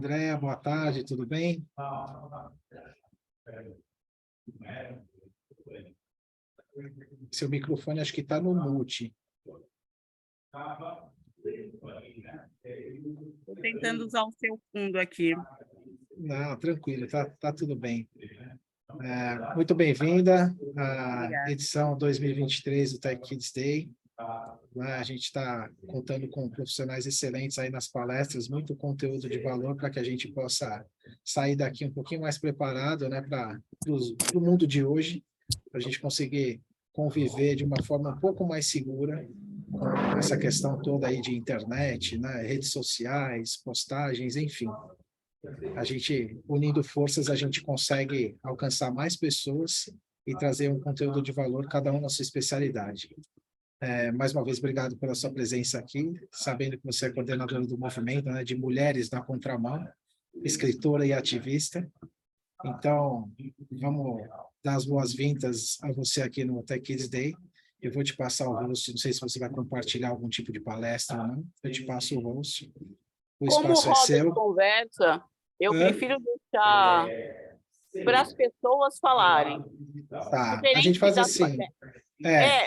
Andréa, boa tarde, tudo bem? Seu microfone acho que está no mute. Estou tentando usar o seu fundo aqui. Não, tranquilo, tá tudo bem. Muito bem-vinda à Obrigada. edição 2023 do Tech Kids Day. A gente está contando com profissionais excelentes aí nas palestras, muito conteúdo de valor para que a gente possa sair daqui um pouquinho mais preparado, né, para o mundo de hoje, para a gente conseguir conviver de uma forma um pouco mais segura com essa questão toda aí de internet, né, redes sociais, postagens, enfim. A gente, unindo forças, a gente consegue alcançar mais pessoas e trazer um conteúdo de valor, cada um na sua especialidade. Mais uma vez, obrigado pela sua presença aqui, sabendo que você é coordenadora do movimento, né, de Mulheres na Contramão, escritora e ativista. Então, vamos dar as boas-vindas a você aqui no Tech Kids Day. Eu vou te passar o host, não sei se você vai compartilhar algum tipo de palestra ou não, eu te passo o host. O Como espaço é roda de seu. conversa, eu prefiro deixar para as pessoas falarem. Tá, a gente Diferente faz da... assim, É,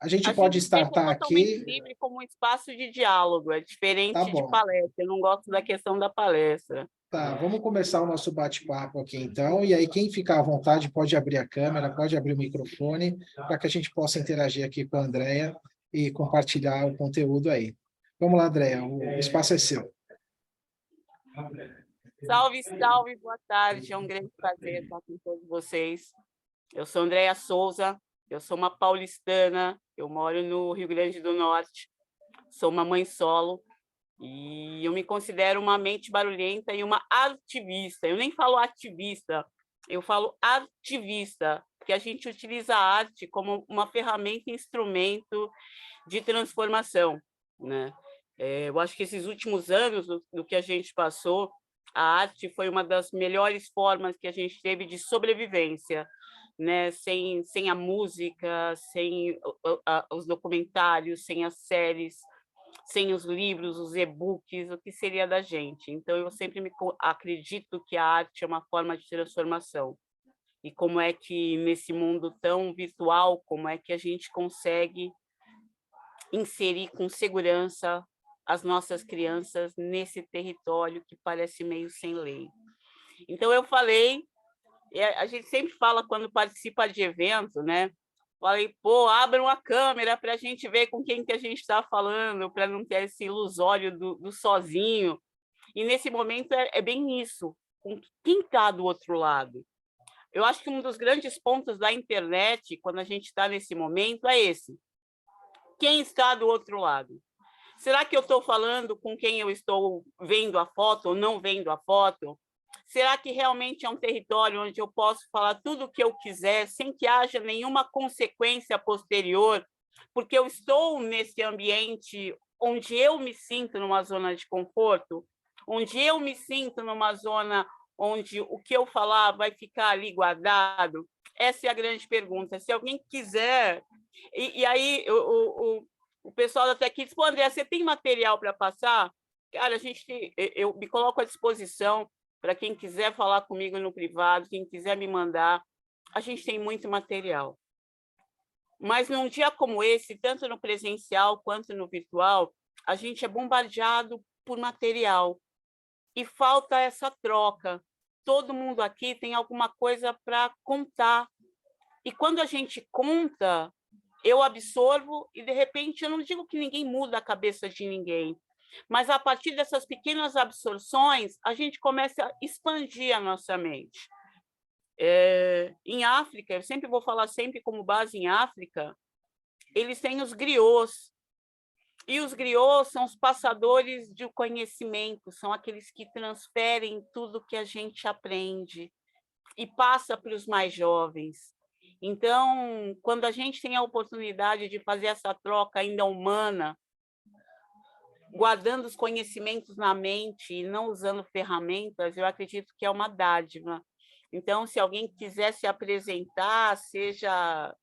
a gente a pode gente vê startar totalmente aqui, livre como um espaço de diálogo, é tá diferente de bom. palestra. Eu não gosto da questão da palestra. Tá, vamos começar o nosso bate-papo aqui então, e aí quem ficar à vontade pode abrir a câmera, pode abrir o microfone, para que a gente possa interagir aqui com a Andréa e compartilhar o conteúdo aí. Vamos lá, Andréa, o espaço é seu. Salve, salve, boa tarde. É um grande prazer estar com todos vocês. Eu sou Andréa Souza, eu sou uma paulistana, eu moro no Rio Grande do Norte, sou uma mãe solo e eu me considero uma mente barulhenta e uma ativista. Eu nem falo ativista, eu falo ativista, porque a gente utiliza a arte como uma ferramenta, instrumento de transformação, né? Eu acho que esses últimos anos do que a gente passou, a arte foi uma das melhores formas que a gente teve de sobrevivência, né? Sem a música, sem os documentários, sem as séries, sem os livros, os e-books, o que seria da gente? Então, eu sempre acredito que a arte é uma forma de transformação. E como é que, nesse mundo tão virtual, como é que a gente consegue inserir com segurança as nossas crianças nesse território que parece meio sem lei? Então, eu falei, a gente sempre fala quando participa de evento, né? Falei, pô, abram a câmera para a gente ver com quem que a gente está falando, para não ter esse ilusório do sozinho. E, nesse momento, é bem isso, com quem está do outro lado. Eu acho que um dos grandes pontos da internet, quando a gente está nesse momento, é esse. Quem está do outro lado? Será que eu estou falando com quem eu estou vendo a foto ou não vendo a foto? Será que realmente é um território onde eu posso falar tudo o que eu quiser sem que haja nenhuma consequência posterior? Porque eu estou nesse ambiente onde eu me sinto numa zona de conforto, onde eu me sinto numa zona onde o que eu falar vai ficar ali guardado? Essa é a grande pergunta. Se alguém quiser... E aí o pessoal da Tech Kids, pô, André, você tem material para passar? Cara, eu me coloco à disposição para quem quiser falar comigo no privado, quem quiser me mandar. A gente tem muito material. Mas num dia como esse, tanto no presencial quanto no virtual, a gente é bombardeado por material e falta essa troca. Todo mundo aqui tem alguma coisa para contar. E quando a gente conta, eu absorvo e, de repente, eu não digo que ninguém muda a cabeça de ninguém, mas, a partir dessas pequenas absorções, a gente começa a expandir a nossa mente. Em África, eu sempre vou falar sempre como base em África, eles têm os griots, e os griots são os passadores de conhecimento, são aqueles que transferem tudo que a gente aprende e passa para os mais jovens. Então, quando a gente tem a oportunidade de fazer essa troca ainda humana, guardando os conhecimentos na mente e não usando ferramentas, eu acredito que é uma dádiva. Então, se alguém quiser se apresentar, seja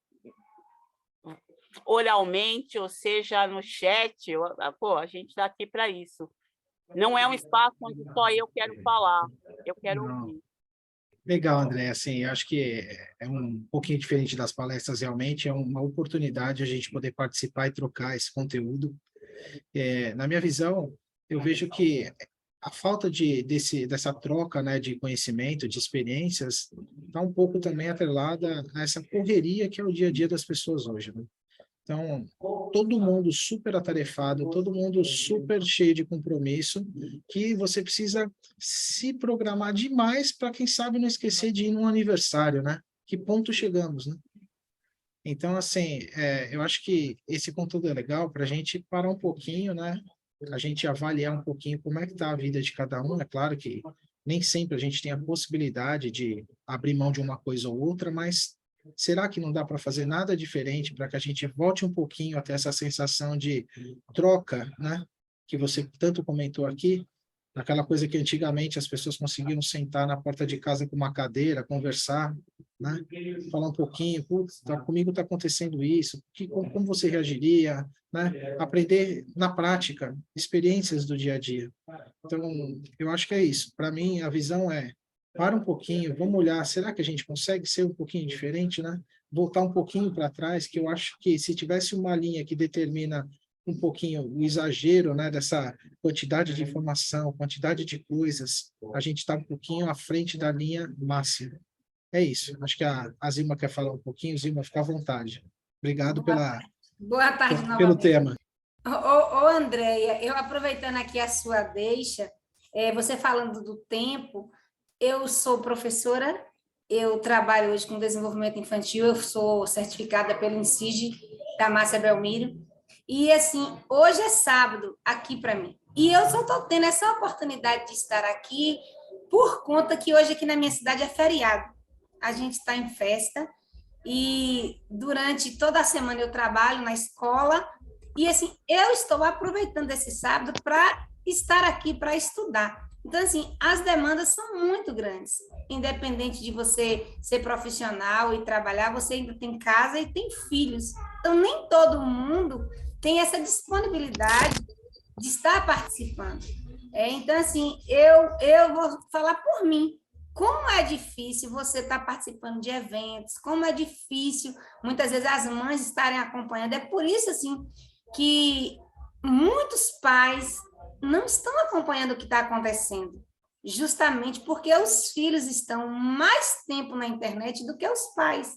oralmente, ou seja no chat, pô, a gente está aqui para isso. Não é um espaço onde só eu quero falar, eu quero Não. ouvir. Legal, André. Assim, eu acho que é um pouquinho diferente das palestras, realmente, é uma oportunidade a gente poder participar e trocar esse conteúdo. Na minha visão, eu vejo que a falta dessa troca, né, de conhecimento, de experiências, está um pouco também atrelada a essa correria que é o dia a dia das pessoas hoje, né? Então, todo mundo super atarefado, todo mundo super cheio de compromisso, que você precisa se programar demais para, quem sabe, não esquecer de ir num aniversário, né? Que ponto chegamos, né? Então, assim, eu acho que esse conteúdo é legal para a gente parar um pouquinho, né? A gente avaliar um pouquinho como é que está a vida de cada um. É claro que nem sempre a gente tem a possibilidade de abrir mão de uma coisa ou outra, mas será que não dá para fazer nada diferente para que a gente volte um pouquinho até essa sensação de troca, né? Que você tanto comentou aqui, aquela coisa que antigamente as pessoas conseguiam sentar na porta de casa com uma cadeira, conversar, né? Falar um pouquinho, putz, comigo está acontecendo isso, como você reagiria, né? Aprender na prática, experiências do dia a dia. Então, eu acho que é isso. Para mim, a visão é, para um pouquinho, vamos olhar, será que a gente consegue ser um pouquinho diferente, né? Voltar um pouquinho para trás, que eu acho que se tivesse uma linha que determina um pouquinho o exagero, né, dessa quantidade de informação, quantidade de coisas, a gente está um pouquinho à frente da linha máxima. É isso. Acho que a Zilma quer falar um pouquinho. Zilma, fica à vontade. Obrigado Boa, boa tarde pelo novamente. tema. Ô, Andréia, eu aproveitando aqui a sua deixa, você falando do tempo, eu sou professora, eu trabalho hoje com desenvolvimento infantil, eu sou certificada pelo INSIGE da Márcia Belmiro, e assim, hoje é sábado aqui para mim, e eu só estou tendo essa oportunidade de estar aqui por conta que hoje aqui na minha cidade é feriado, a gente está em festa, e durante toda a semana eu trabalho na escola, e assim, eu estou aproveitando esse sábado para estar aqui para estudar. Então, assim, as demandas são muito grandes. Independente de você ser profissional e trabalhar, você ainda tem casa e tem filhos. Então, nem todo mundo tem essa disponibilidade de estar participando. Então, assim, eu vou falar por mim. Como é difícil você estar participando de eventos, como é difícil, muitas vezes, as mães estarem acompanhando. É por isso, assim, que muitos pais não estão acompanhando o que está acontecendo, justamente porque os filhos estão mais tempo na internet do que os pais.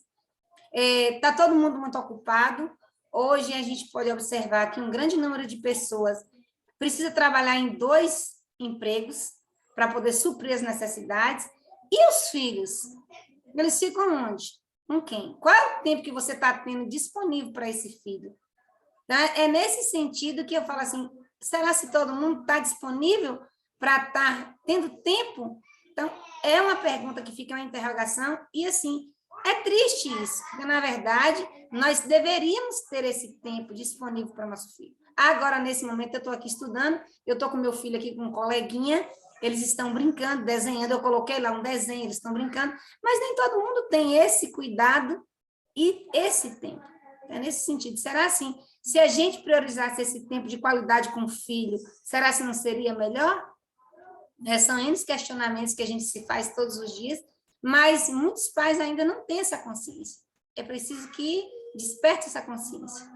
Está todo mundo muito ocupado. Hoje a gente pode observar que um grande número de pessoas precisa trabalhar em 2 empregos para poder suprir as necessidades. E os filhos? Eles ficam onde? Com quem? Qual é o tempo que você está tendo disponível para esse filho? Então, é nesse sentido que eu falo assim, será se todo mundo está disponível para estar tendo tempo? Então, é uma pergunta que fica uma interrogação, e assim, é triste isso, porque, na verdade, nós deveríamos ter esse tempo disponível para o nosso filho. Agora, nesse momento, eu estou aqui estudando, eu estou com meu filho aqui com um coleguinha, eles estão brincando, desenhando, eu coloquei lá um desenho, eles estão brincando, mas nem todo mundo tem esse cuidado e esse tempo. É nesse sentido. Será assim, se a gente priorizasse esse tempo de qualidade com o filho, será que não seria melhor? São N questionamentos que a gente se faz todos os dias, mas muitos pais ainda não têm essa consciência. É preciso que desperte essa consciência.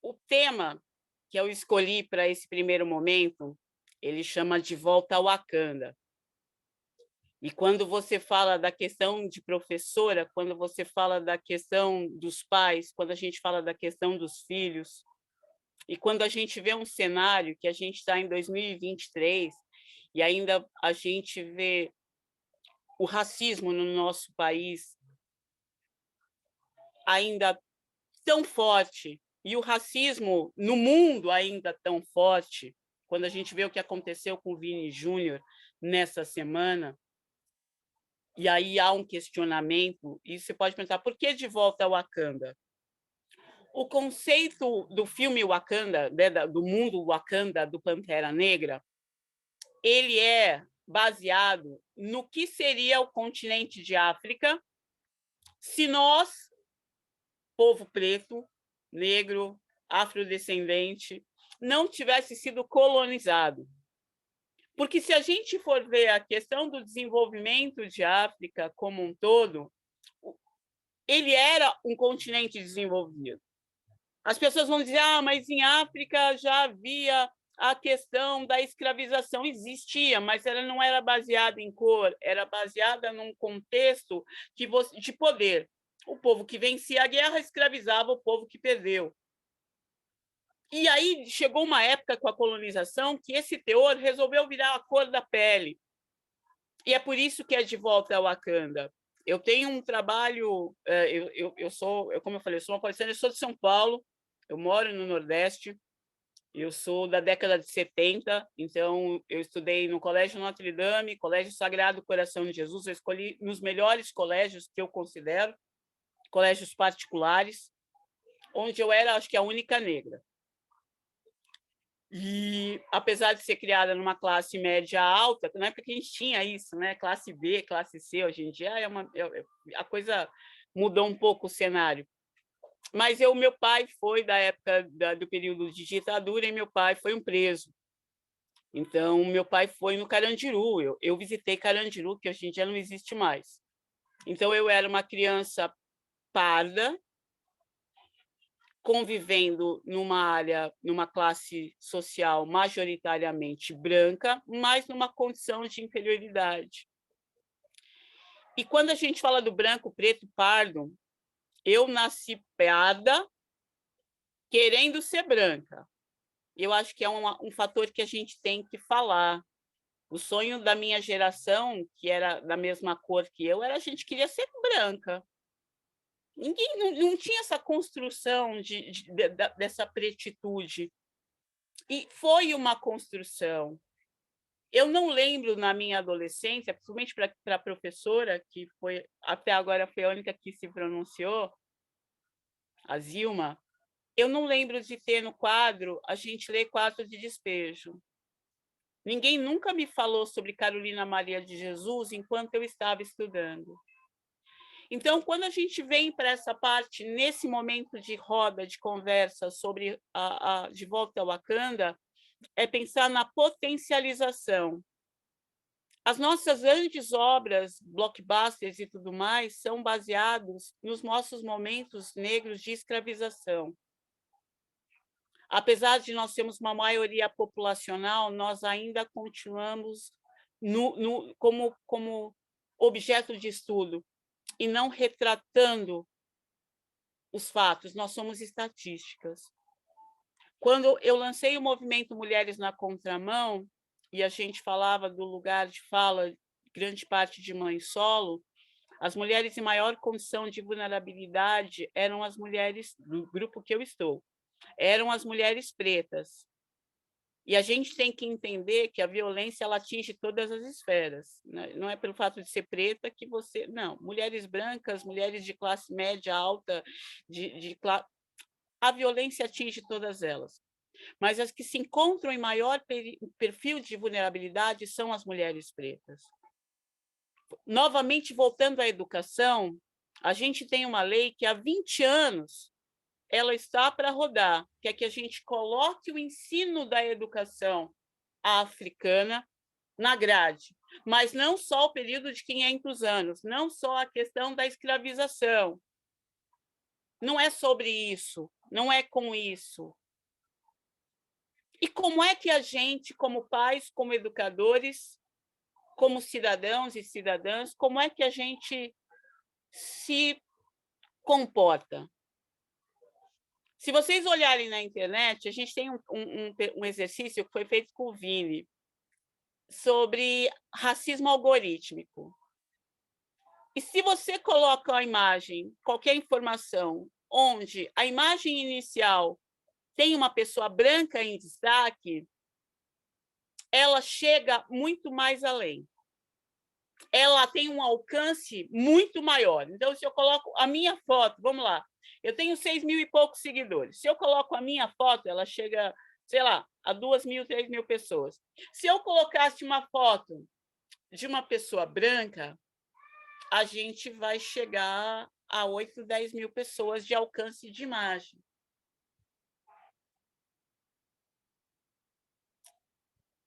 O tema que eu escolhi para esse primeiro momento, ele chama De Volta ao Wakanda. E quando você fala da questão de professora, quando você fala da questão dos pais, quando a gente fala da questão dos filhos, e quando a gente vê um cenário que a gente está em 2023 e ainda a gente vê o racismo no nosso país ainda tão forte, e o racismo no mundo ainda tão forte, quando a gente vê o que aconteceu com o Vini Júnior nessa semana, e aí há um questionamento, e você pode pensar, por que De Volta ao Wakanda? O conceito do filme Wakanda, né, do mundo Wakanda, do Pantera Negra, ele é baseado no que seria o continente de África se nós, povo preto, negro, afrodescendente, não tivesse sido colonizado. Porque se a gente for ver a questão do desenvolvimento de África como um todo, ele era um continente desenvolvido. As pessoas vão dizer, mas em África já havia a questão da escravização. Existia, mas ela não era baseada em cor, era baseada num contexto de poder. O povo que vencia a guerra escravizava o povo que perdeu. E aí chegou uma época com a colonização que esse teor resolveu virar a cor da pele. E é por isso que é De Volta ao Wakanda. Eu tenho um trabalho, como eu falei, eu sou uma paulistana, eu sou de São Paulo, eu moro no Nordeste, eu sou da década de 70, então eu estudei no Colégio Notre Dame, Colégio Sagrado Coração de Jesus, eu escolhi nos melhores colégios que eu considero, colégios particulares, onde eu era, acho que, a única negra. E, apesar de ser criada numa classe média alta, na época que a gente tinha isso, né? Classe B, classe C, hoje em dia a coisa mudou um pouco o cenário. Mas meu pai foi da época do período de ditadura e meu pai foi um preso. Então, meu pai foi no Carandiru. Eu visitei Carandiru, que hoje em dia não existe mais. Então, eu era uma criança parda, convivendo numa classe social majoritariamente branca, mas numa condição de inferioridade. E quando a gente fala do branco, preto, pardo, eu nasci parda querendo ser branca. Eu acho que é um fator que a gente tem que falar. O sonho da minha geração, que era da mesma cor que eu, era a gente queria ser branca. Ninguém não tinha essa construção dessa pretitude. E foi uma construção. Eu não lembro, na minha adolescência, principalmente para a professora, que até agora foi a única que se pronunciou, a Zilma, eu não lembro de ter no quadro, a gente lê Quarto de Despejo. Ninguém nunca me falou sobre Carolina Maria de Jesus enquanto eu estava estudando. Então, quando a gente vem para essa parte, nesse momento de roda, de conversa sobre De Volta ao Wakanda, é pensar na potencialização. As nossas grandes obras, blockbusters e tudo mais, são baseados nos nossos momentos negros de escravização. Apesar de nós termos uma maioria populacional, nós ainda continuamos como objeto de estudo e não retratando os fatos, nós somos estatísticas. Quando eu lancei o movimento Mulheres na Contramão, e a gente falava do lugar de fala, grande parte de mãe solo, as mulheres em maior condição de vulnerabilidade eram as mulheres do grupo que eu estou, eram as mulheres pretas. E a gente tem que entender que a violência ela atinge todas as esferas. Não é pelo fato de ser preta que você... Não, mulheres brancas, mulheres de classe média, alta, a violência atinge todas elas. Mas as que se encontram em maior perfil de vulnerabilidade são as mulheres pretas. Novamente, voltando à educação, a gente tem uma lei que há 20 anos ela está para rodar, que é que a gente coloque o ensino da educação africana na grade, mas não só o período de 500 anos, não só a questão da escravização. Não é sobre isso, não é com isso. E como é que a gente, como pais, como educadores, como cidadãos e cidadãs, como é que a gente se comporta? Se vocês olharem na internet, a gente tem um exercício que foi feito com o Vini sobre racismo algorítmico. E se você coloca a imagem, qualquer informação, onde a imagem inicial tem uma pessoa branca em destaque, ela chega muito mais além. Ela tem um alcance muito maior. Então, se eu coloco a minha foto, vamos lá, eu tenho 6.000 e poucos seguidores. Se eu coloco a minha foto, ela chega, sei lá, a 2.000, 3.000 pessoas. Se eu colocasse uma foto de uma pessoa branca, a gente vai chegar a 8, 10 mil pessoas de alcance de imagem.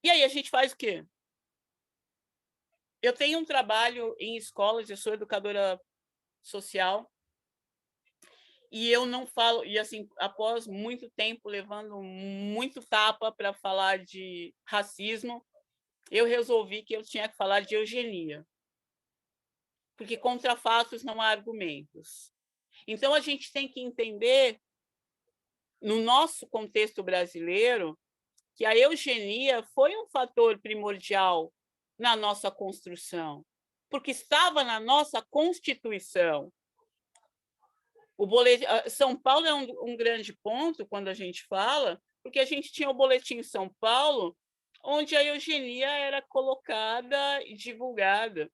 E aí a gente faz o quê? Eu tenho um trabalho em escolas, eu sou educadora social, e eu não falo, e assim, após muito tempo levando muito tapa para falar de racismo, eu resolvi que eu tinha que falar de eugenia, porque contra fatos não há argumentos. Então, a gente tem que entender, no nosso contexto brasileiro, que a eugenia foi um fator primordial na nossa construção, porque estava na nossa Constituição. O boletim, São Paulo é um grande ponto quando a gente fala, porque a gente tinha o Boletim São Paulo, onde a eugenia era colocada e divulgada.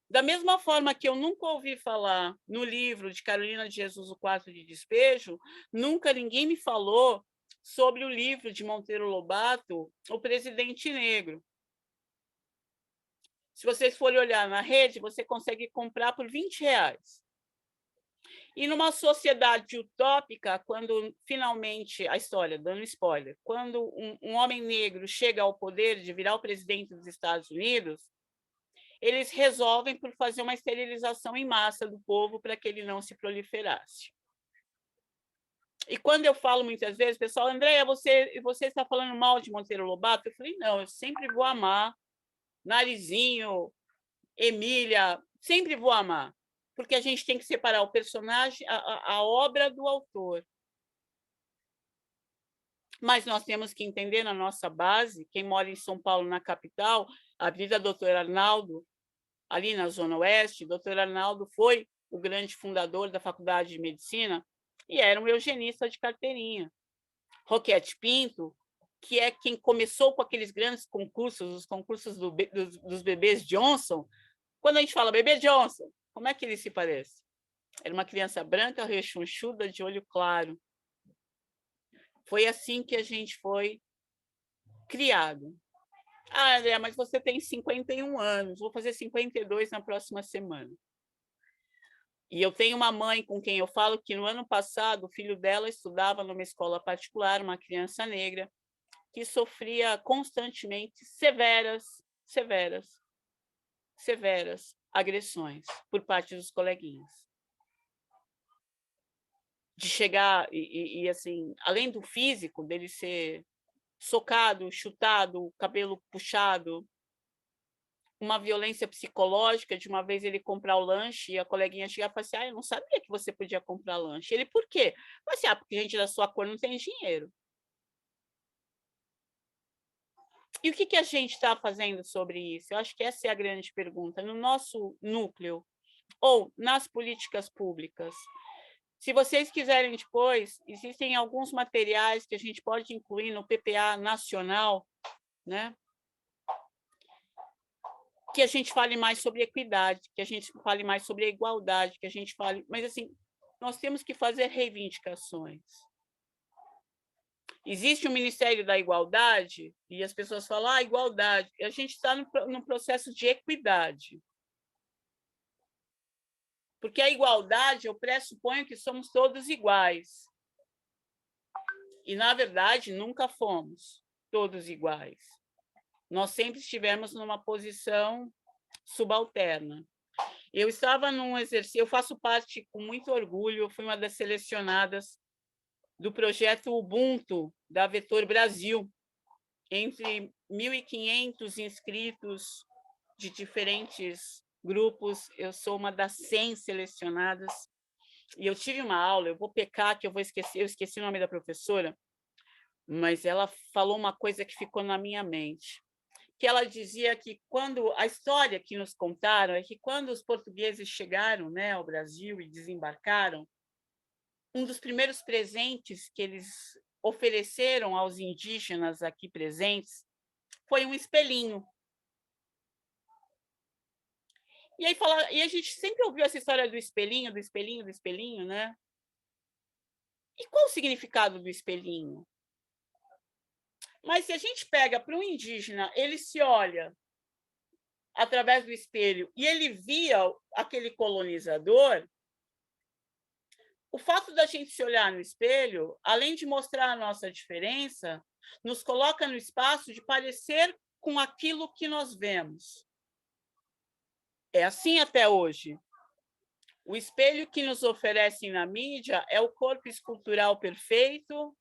Da mesma forma que eu nunca ouvi falar no livro de Carolina de Jesus, O Quarto de Despejo, nunca ninguém me falou sobre o livro de Monteiro Lobato, O Presidente Negro. Se vocês forem olhar na rede, você consegue comprar por R$20. E numa sociedade utópica, quando finalmente, a história, dando spoiler, quando um homem negro chega ao poder de virar o presidente dos Estados Unidos, eles resolvem por fazer uma esterilização em massa do povo para que ele não se proliferasse. E quando eu falo muitas vezes, pessoal, Andréia, você está falando mal de Monteiro Lobato? Eu falei, não, eu sempre vou amar Narizinho, Emília, sempre vou amar, porque a gente tem que separar o personagem, a obra do autor. Mas nós temos que entender na nossa base, quem mora em São Paulo, na capital, a Avenida Doutor Arnaldo, ali na Zona Oeste, Doutor Arnaldo foi o grande fundador da Faculdade de Medicina e era um eugenista de carteirinha. Roquete Pinto, que é quem começou com aqueles grandes concursos, os concursos dos bebês Johnson. Quando a gente fala bebê Johnson, como é que ele se parece? Era uma criança branca, rechonchuda, de olho claro. Foi assim que a gente foi criado. Ah, André, mas você tem 51 anos, vou fazer 52 na próxima semana. E eu tenho uma mãe com quem eu falo que no ano passado o filho dela estudava numa escola particular, uma criança negra, que sofria constantemente severas agressões por parte dos coleguinhas. De chegar e assim, além do físico, dele ser socado, chutado, cabelo puxado, uma violência psicológica, de uma vez ele comprar o lanche e a coleguinha chegar e falar assim, eu não sabia que você podia comprar lanche. Ele, por quê? Mas, porque gente da sua cor não tem dinheiro. E o que a gente está fazendo sobre isso? Eu acho que essa é a grande pergunta. No nosso núcleo, ou nas políticas públicas, se vocês quiserem depois, existem alguns materiais que a gente pode incluir no PPA nacional, né? Que a gente fale mais sobre equidade, que a gente fale mais sobre a igualdade, que a gente fale... Mas, assim, nós temos que fazer reivindicações. Existe o Ministério da Igualdade, e as pessoas falam, igualdade. A gente está no processo de equidade. Porque a igualdade, eu pressuponho que somos todos iguais. E, na verdade, nunca fomos todos iguais. Nós sempre estivemos numa posição subalterna. Eu estava num exercício, eu faço parte com muito orgulho, eu fui uma das selecionadas do projeto Ubuntu, da Vetor Brasil, entre 1.500 inscritos de diferentes grupos, eu sou uma das 100 selecionadas, e eu tive uma aula, eu vou pecar que eu esqueci o nome da professora, mas ela falou uma coisa que ficou na minha mente, que ela dizia que a história que nos contaram é que quando os portugueses chegaram, né, ao Brasil e desembarcaram, um dos primeiros presentes que eles ofereceram aos indígenas aqui presentes foi um espelhinho. E a gente sempre ouviu essa história do espelhinho, né? E qual o significado do espelhinho? Mas se a gente pega para um indígena, ele se olha através do espelho e ele via aquele colonizador, o fato da gente se olhar no espelho, além de mostrar a nossa diferença, nos coloca no espaço de parecer com aquilo que nós vemos. É assim até hoje. O espelho que nos oferecem na mídia é o corpo escultural perfeito,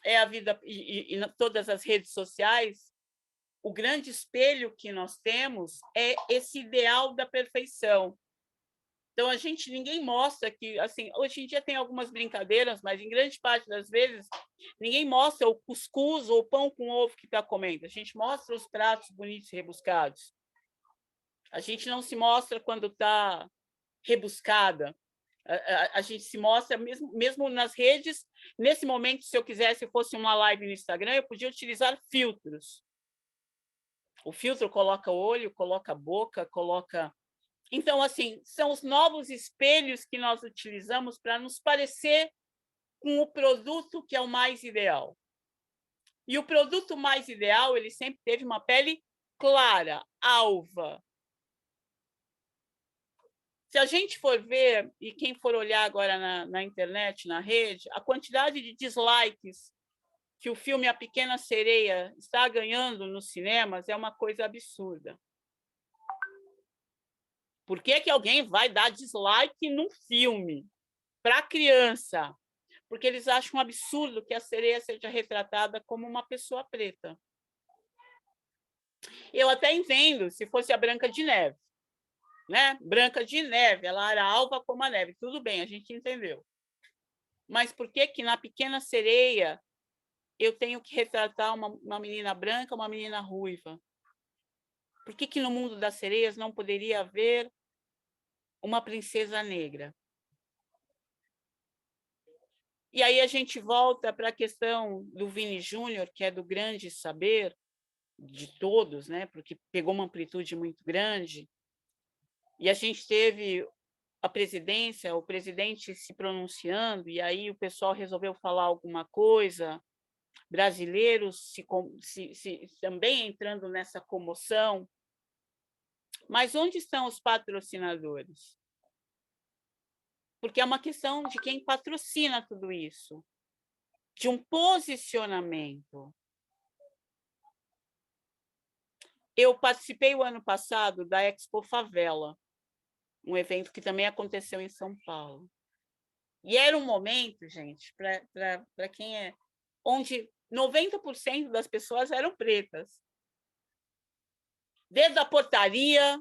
é a vida, e todas as redes sociais, o grande espelho que nós temos é esse ideal da perfeição. Então, ninguém mostra que, assim, hoje em dia tem algumas brincadeiras, mas em grande parte das vezes, ninguém mostra o cuscuz ou o pão com ovo que está comendo. A gente mostra os pratos bonitos e rebuscados. A gente não se mostra quando está rebuscada. A gente se mostra, mesmo nas redes. Nesse momento, se eu quisesse, fosse uma live no Instagram, eu podia utilizar filtros. O filtro coloca o olho, coloca a boca, coloca... Então, assim, são os novos espelhos que nós utilizamos para nos parecer com o produto que é o mais ideal. E o produto mais ideal, ele sempre teve uma pele clara, alva. Se a gente for ver, e quem for olhar agora na internet, na rede, a quantidade de dislikes que o filme A Pequena Sereia está ganhando nos cinemas é uma coisa absurda. Por que alguém vai dar dislike num filme para criança? Porque eles acham um absurdo que a sereia seja retratada como uma pessoa preta. Eu até entendo se fosse a Branca de Neve, né? Branca de Neve, ela era alva como a neve. Tudo bem, a gente entendeu. Mas por que na Pequena Sereia eu tenho que retratar uma menina branca, uma menina ruiva? Por que no mundo das sereias não poderia haver uma princesa negra? E aí a gente volta para a questão do Vini Júnior, que é do grande saber de todos, né? Porque pegou uma amplitude muito grande. E a gente teve a presidência, o presidente se pronunciando, e aí o pessoal resolveu falar alguma coisa, brasileiros também entrando nessa comoção. Mas onde estão os patrocinadores? Porque é uma questão de quem patrocina tudo isso, de um posicionamento. Eu participei o ano passado da Expo Favela, um evento que também aconteceu em São Paulo. E era um momento, gente, para quem é... onde 90% das pessoas eram pretas. Desde a portaria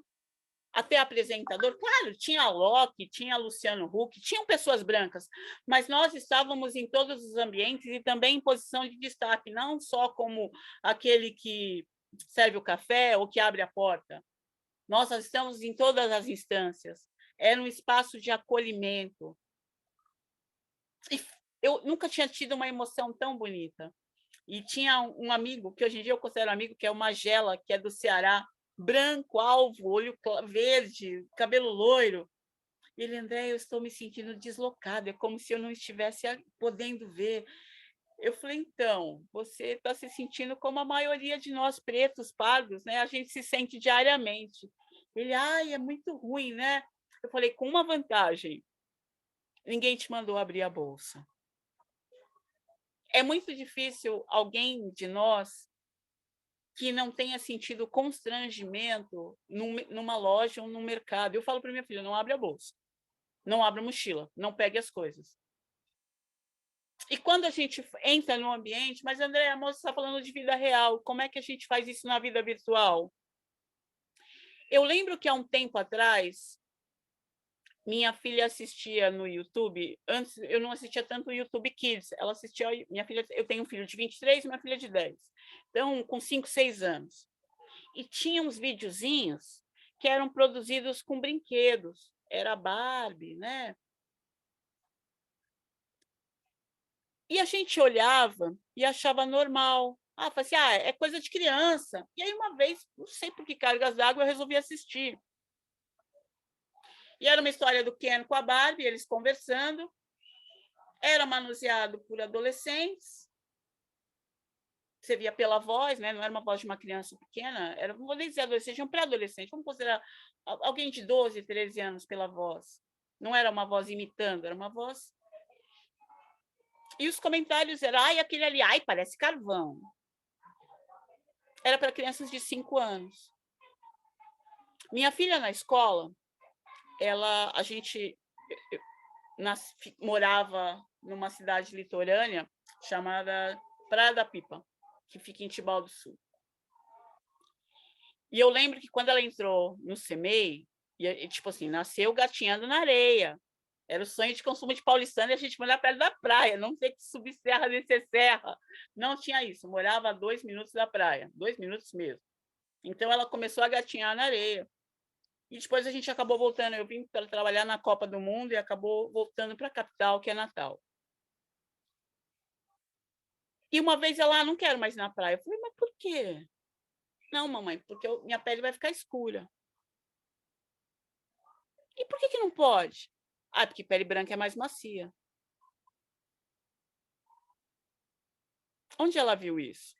até apresentador. Claro, tinha a Loki, tinha Luciano Huck, tinham pessoas brancas, mas nós estávamos em todos os ambientes e também em posição de destaque, não só como aquele que serve o café ou que abre a porta. Nós estamos em todas as instâncias. Era um espaço de acolhimento. E eu nunca tinha tido uma emoção tão bonita. E tinha um amigo, que hoje em dia eu considero amigo, que é o Magela, que é do Ceará, branco, alvo, olho verde, cabelo loiro. Ele, André, eu estou me sentindo deslocada, é como se eu não estivesse podendo ver. Eu falei, então, você está se sentindo como a maioria de nós pretos, pardos, né? A gente se sente diariamente. Ele, ai, é muito ruim, né? Eu falei, com uma vantagem, ninguém te mandou abrir a bolsa. É muito difícil alguém de nós que não tenha sentido constrangimento numa loja ou num mercado. Eu falo para minha filha, não abre a bolsa, não abre a mochila, não pegue as coisas. E quando a gente entra no ambiente, mas, André, a moça está falando de vida real, como é que a gente faz isso na vida virtual? Eu lembro que há um tempo atrás, minha filha assistia no YouTube, antes eu não assistia tanto o YouTube Kids, ela assistia, minha filha, eu tenho um filho de 23 e uma filha de 10, então com 5, 6 anos. E tinha uns videozinhos que eram produzidos com brinquedos, era Barbie, né? E a gente olhava e achava normal. Falei assim, é coisa de criança. E aí uma vez, não sei por que cargas d'água, eu resolvi assistir. E era uma história do Ken com a Barbie, eles conversando. Era manuseado por adolescentes. Você via pela voz, né? Não era uma voz de uma criança pequena, não vou nem dizer adolescente, um pré-adolescente. Vamos considerar alguém de 12, 13 anos pela voz. Não era uma voz imitando, era uma voz E os comentários eram, ai, aquele ali, ai, parece carvão. Era para crianças de 5 anos. Minha filha na escola, a gente morava numa cidade litorânea chamada Praia da Pipa, que fica em Tibau do Sul. E eu lembro que quando ela entrou no CEMEI, tipo assim, nasceu gatinhando na areia. Era o sonho de consumo de paulistano e a gente morar perto da praia, não ter que subir serra, descer serra. Não tinha isso, morava a 2 minutos da praia, 2 minutos mesmo. Então, ela começou a gatinhar na areia. E depois a gente acabou voltando. Eu vim para trabalhar na Copa do Mundo e acabou voltando para a capital, que é Natal. E uma vez ela, não quero mais ir na praia. Eu falei, mas por quê? Não, mamãe, porque minha pele vai ficar escura. E por que não pode? Ah, porque pele branca é mais macia. Onde ela viu isso?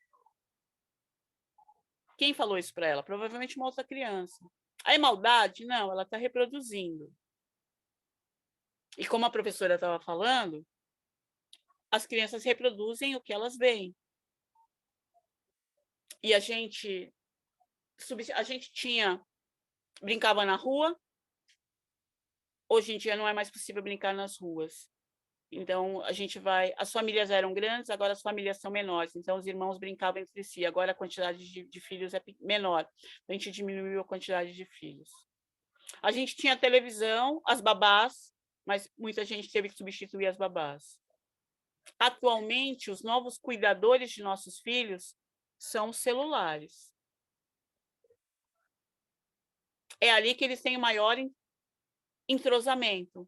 Quem falou isso para ela? Provavelmente uma outra criança. Aí, maldade? Não, ela está reproduzindo. E como a professora estava falando, as crianças reproduzem o que elas veem. E a gente brincava na rua. Hoje em dia não é mais possível brincar nas ruas. Então, as famílias eram grandes, agora as famílias são menores. Então, os irmãos brincavam entre si. Agora a quantidade de filhos é menor. A gente diminuiu a quantidade de filhos. A gente tinha televisão, as babás, mas muita gente teve que substituir as babás. Atualmente, os novos cuidadores de nossos filhos são os celulares. É ali que eles têm o maior entrosamento,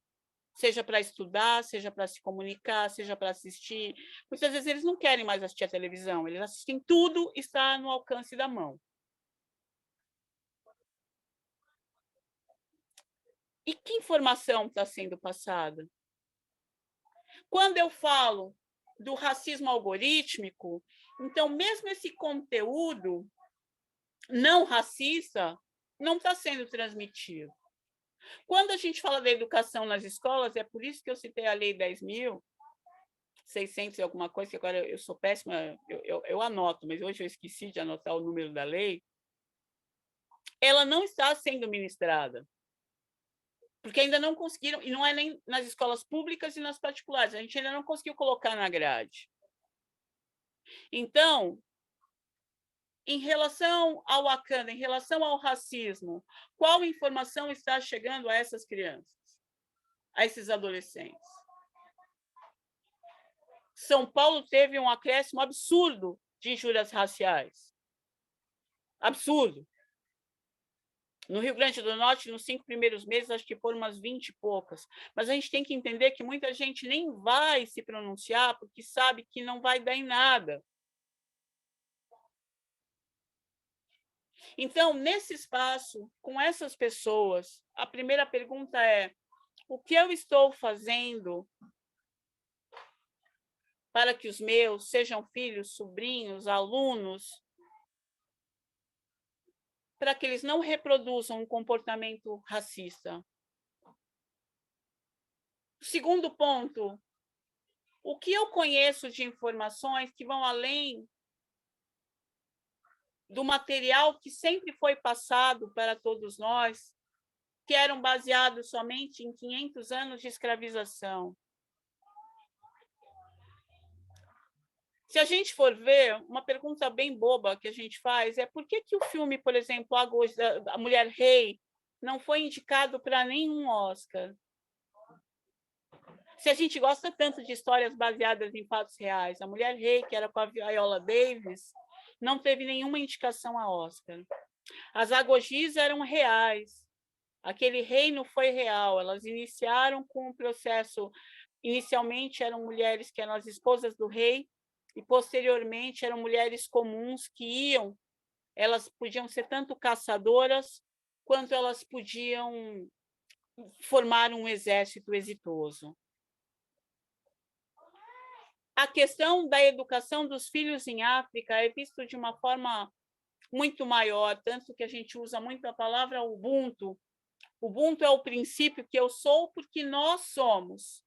seja para estudar, seja para se comunicar, seja para assistir. Muitas vezes eles não querem mais assistir a televisão, eles assistem tudo, está no alcance da mão. E que informação está sendo passada? Quando eu falo do racismo algorítmico, então, mesmo esse conteúdo não racista não está sendo transmitido. Quando a gente fala da educação nas escolas, é por isso que eu citei a Lei 10.600 e alguma coisa, que agora eu sou péssima, eu anoto, mas hoje eu esqueci de anotar o número da lei. Ela não está sendo ministrada, porque ainda não conseguiram, e não é nem nas escolas públicas e nas particulares, a gente ainda não conseguiu colocar na grade. Então, em relação ao Wakanda, em relação ao racismo, qual informação está chegando a essas crianças, a esses adolescentes? São Paulo teve um acréscimo absurdo de injúrias raciais. Absurdo. No Rio Grande do Norte, nos 5 primeiros meses, acho que foram umas 20 e poucas. Mas a gente tem que entender que muita gente nem vai se pronunciar porque sabe que não vai dar em nada. Então, nesse espaço, com essas pessoas, a primeira pergunta é: o que eu estou fazendo para que os meus, sejam filhos, sobrinhos, alunos, para que eles não reproduzam um comportamento racista? Segundo ponto, o que eu conheço de informações que vão além do material que sempre foi passado para todos nós, que eram baseados somente em 500 anos de escravização? Se a gente for ver, uma pergunta bem boba que a gente faz é por que o filme, por exemplo, A Mulher Rei, não foi indicado para nenhum Oscar? Se a gente gosta tanto de histórias baseadas em fatos reais, A Mulher Rei, que era com a Viola Davis, não teve nenhuma indicação a Oscar. As agogis eram reais. Aquele reino foi real. Elas iniciaram com um processo. Inicialmente eram mulheres que eram as esposas do rei, e posteriormente eram mulheres comuns que iam. Elas podiam ser tanto caçadoras, quanto elas podiam formar um exército exitoso. A questão da educação dos filhos em África é visto de uma forma muito maior, tanto que a gente usa muito a palavra Ubuntu. Ubuntu é o princípio que eu sou porque nós somos.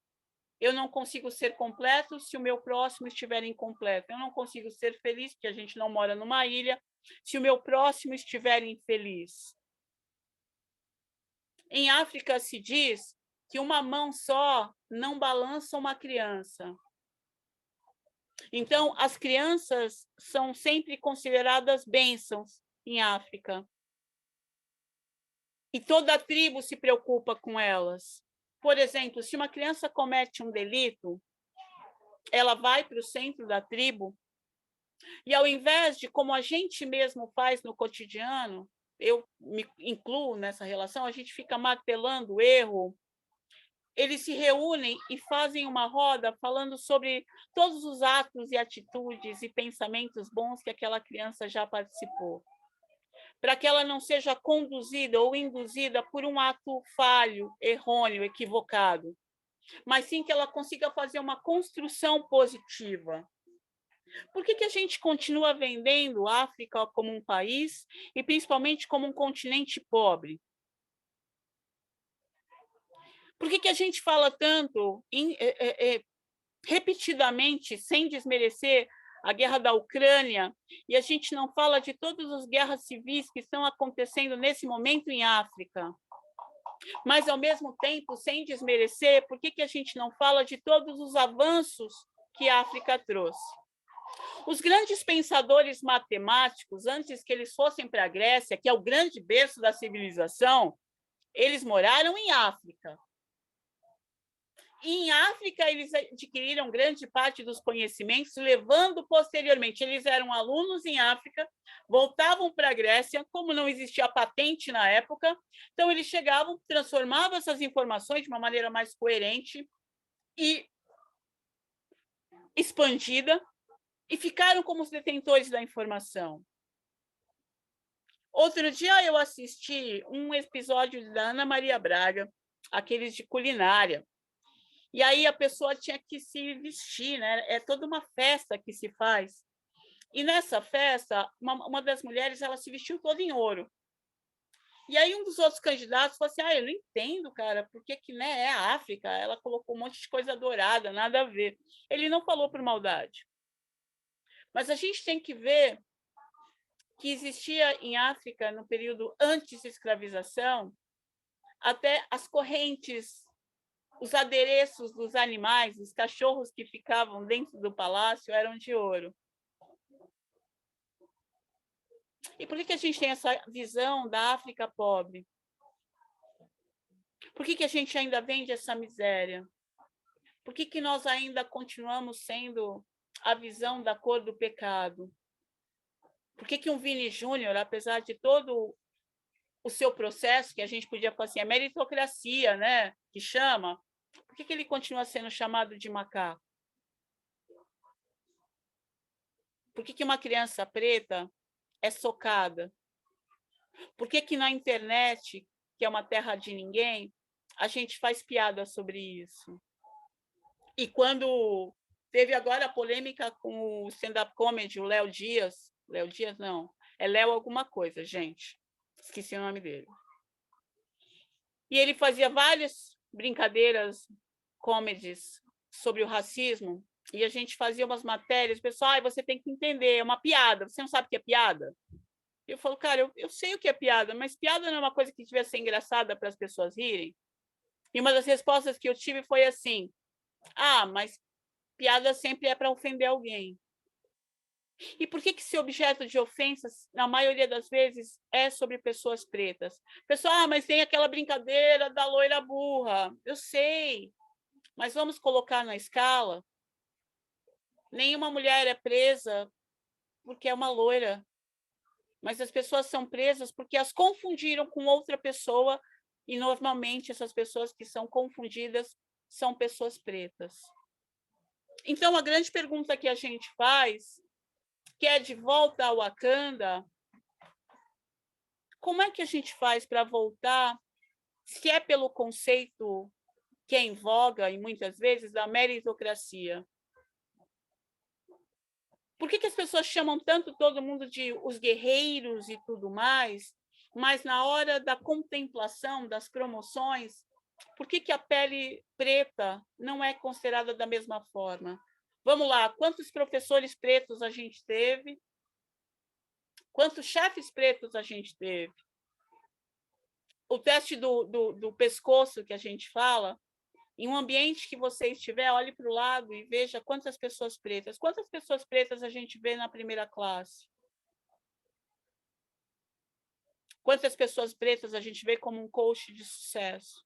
Eu não consigo ser completo se o meu próximo estiver incompleto. Eu não consigo ser feliz, porque a gente não mora numa ilha, se o meu próximo estiver infeliz. Em África se diz que uma mão só não balança uma criança. Então, as crianças são sempre consideradas bênçãos em África. E toda a tribo se preocupa com elas. Por exemplo, se uma criança comete um delito, ela vai para o centro da tribo e, ao invés de, como a gente mesmo faz no cotidiano, eu me incluo nessa relação, a gente fica martelando o erro, eles se reúnem e fazem uma roda falando sobre todos os atos e atitudes e pensamentos bons que aquela criança já participou, para que ela não seja conduzida ou induzida por um ato falho, errôneo, equivocado, mas sim que ela consiga fazer uma construção positiva. Por que a gente continua vendendo a África como um país e principalmente como um continente pobre? Por que a gente fala tanto, repetidamente, sem desmerecer a guerra da Ucrânia, e a gente não fala de todas as guerras civis que estão acontecendo nesse momento em África? Mas, ao mesmo tempo, sem desmerecer, por que a gente não fala de todos os avanços que a África trouxe? Os grandes pensadores matemáticos, antes que eles fossem para a Grécia, que é o grande berço da civilização, eles moraram em África. E em África, eles adquiriram grande parte dos conhecimentos, levando posteriormente. Eles eram alunos em África, voltavam para a Grécia, como não existia patente na época, então eles chegavam, transformavam essas informações de uma maneira mais coerente e expandida, e ficaram como os detentores da informação. Outro dia eu assisti um episódio da Ana Maria Braga, aqueles de culinária, e aí a pessoa tinha que se vestir, né? É toda uma festa que se faz. E nessa festa, uma das mulheres, ela se vestiu toda em ouro. E aí um dos outros candidatos falou assim, eu não entendo, cara, porque que, né, é a África, ela colocou um monte de coisa dourada, nada a ver. Ele não falou por maldade. Mas a gente tem que ver que existia em África, no período antes da escravização, até as correntes, os adereços dos animais, os cachorros que ficavam dentro do palácio eram de ouro. E por que a gente tem essa visão da África pobre? Por que a gente ainda vende essa miséria? Por que nós ainda continuamos sendo a visão da cor do pecado? Por que um Vini Júnior, apesar de todo o seu processo, que a gente podia falar assim, é meritocracia, né? Que chama, por que ele continua sendo chamado de macaco? Por que uma criança preta é socada? Por que na internet, que é uma terra de ninguém, a gente faz piada sobre isso? E quando teve agora a polêmica com o stand-up comedy, o Léo Dias não, é Léo alguma coisa, gente, esqueci o nome dele. E ele fazia várias brincadeiras, comedies sobre o racismo, e a gente fazia umas matérias, o pessoal, você tem que entender, é uma piada, você não sabe o que é piada? Eu falo, cara, eu sei o que é piada, mas piada não é uma coisa que devia ser engraçada para as pessoas rirem? E uma das respostas que eu tive foi assim, mas piada sempre é para ofender alguém. E por que esse objeto de ofensas, na maioria das vezes, é sobre pessoas pretas? Pessoal, mas tem aquela brincadeira da loira burra. Eu sei, mas vamos colocar na escala. Nenhuma mulher é presa porque é uma loira, mas as pessoas são presas porque as confundiram com outra pessoa, e normalmente essas pessoas que são confundidas são pessoas pretas. Então, a grande pergunta que a gente faz, que é de volta ao Wakanda, como é que a gente faz para voltar, se é pelo conceito que é em voga, e muitas vezes, da meritocracia? Por que as pessoas chamam tanto todo mundo de os guerreiros e tudo mais, mas na hora da contemplação, das promoções, Por que a pele preta não é considerada da mesma forma? Vamos lá, quantos professores pretos a gente teve? Quantos chefes pretos a gente teve? O teste do pescoço que a gente fala, em um ambiente que você estiver, olhe para o lado e veja quantas pessoas pretas. Quantas pessoas pretas a gente vê na primeira classe? Quantas pessoas pretas a gente vê como um coach de sucesso?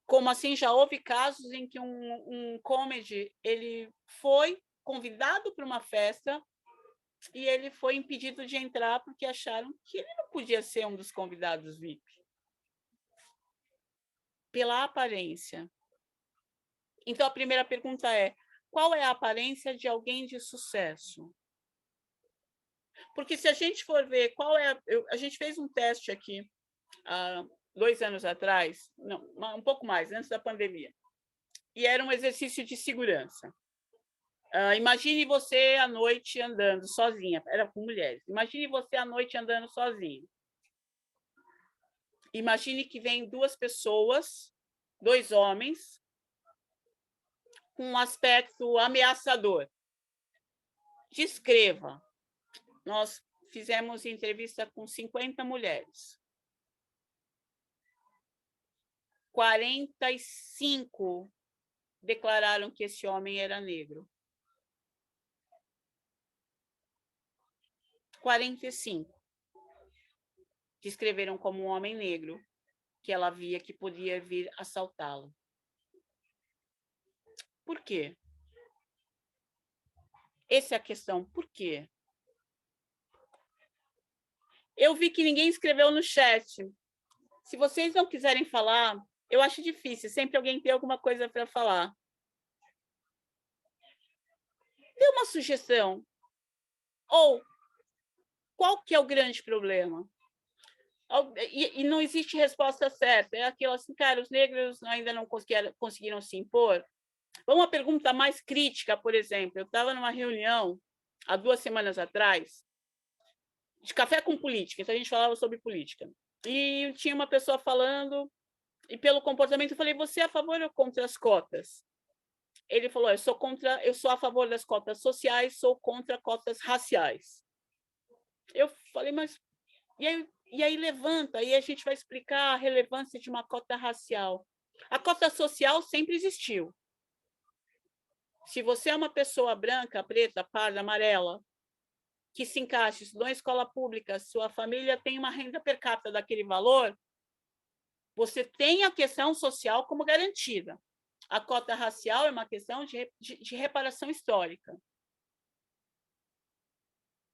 Como assim, já houve casos em que um comedy ele foi convidado para uma festa e ele foi impedido de entrar porque acharam que ele não podia ser um dos convidados VIP. Pela aparência. Então, a primeira pergunta é: qual é a aparência de alguém de sucesso? Porque se a gente for ver qual é... a gente fez um teste aqui há 2 anos atrás, não, um pouco mais, antes da pandemia, e era um exercício de segurança. Imagine você à noite andando sozinha, era com mulheres. Imagine você à noite andando sozinha. Imagine que vem 2 pessoas, 2 homens, com um aspecto ameaçador. Descreva. Nós fizemos entrevista com 50 mulheres. 45 declararam que esse homem era negro. 45 descreveram como um homem negro que ela via que podia vir assaltá-lo. Por quê? Essa é a questão. Por quê? Eu vi que ninguém escreveu no chat. Se vocês não quiserem falar, eu acho difícil. Sempre alguém tem alguma coisa para falar. Dê uma sugestão. Ou, qual que é o grande problema? E não existe resposta certa. É aquilo assim, cara, os negros ainda não conseguiram se impor. Uma pergunta mais crítica, por exemplo. Eu estava numa reunião, há 2 semanas atrás, de café com política. Então, a gente falava sobre política. E tinha uma pessoa falando, e pelo comportamento, eu falei: você é a favor ou contra as cotas? Ele falou: eu sou a favor das cotas sociais, sou contra cotas raciais. Eu falei: mas... E aí levanta, e a gente vai explicar a relevância de uma cota racial. A cota social sempre existiu. Se você é uma pessoa branca, preta, parda, amarela, que se encaixa, estudou em escola pública, sua família tem uma renda per capita daquele valor, você tem a questão social como garantida. A cota racial é uma questão de reparação histórica.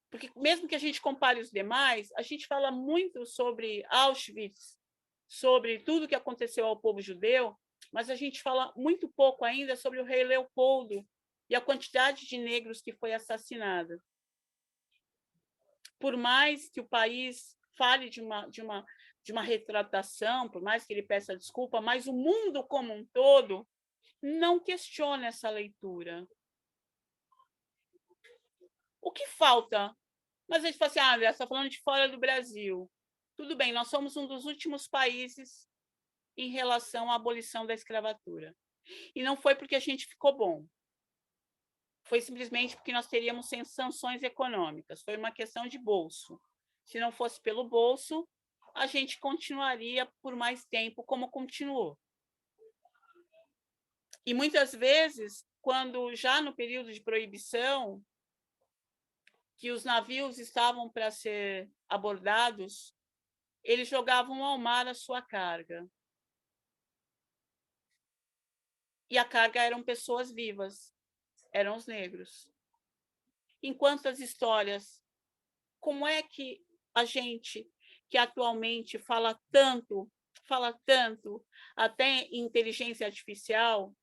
Porque, mesmo que a gente compare os demais, a gente fala muito sobre Auschwitz, sobre tudo que aconteceu ao povo judeu, mas a gente fala muito pouco ainda sobre o rei Leopoldo e a quantidade de negros que foi assassinada. Por mais que o país fale de uma retratação, por mais que ele peça desculpa, mas o mundo como um todo não questiona essa leitura. O que falta? Mas a gente fala assim: André, você está falando de fora do Brasil. Tudo bem, nós somos um dos últimos países em relação à abolição da escravatura. E não foi porque a gente ficou bom. Foi simplesmente porque nós teríamos sanções econômicas. Foi uma questão de bolso. Se não fosse pelo bolso, a gente continuaria por mais tempo como continuou. E muitas vezes, quando já no período de proibição, que os navios estavam para ser abordados, eles jogavam ao mar a sua carga. E a carga eram pessoas vivas, eram os negros. Em quantas histórias, como é que a gente, que atualmente fala tanto até em inteligência artificial,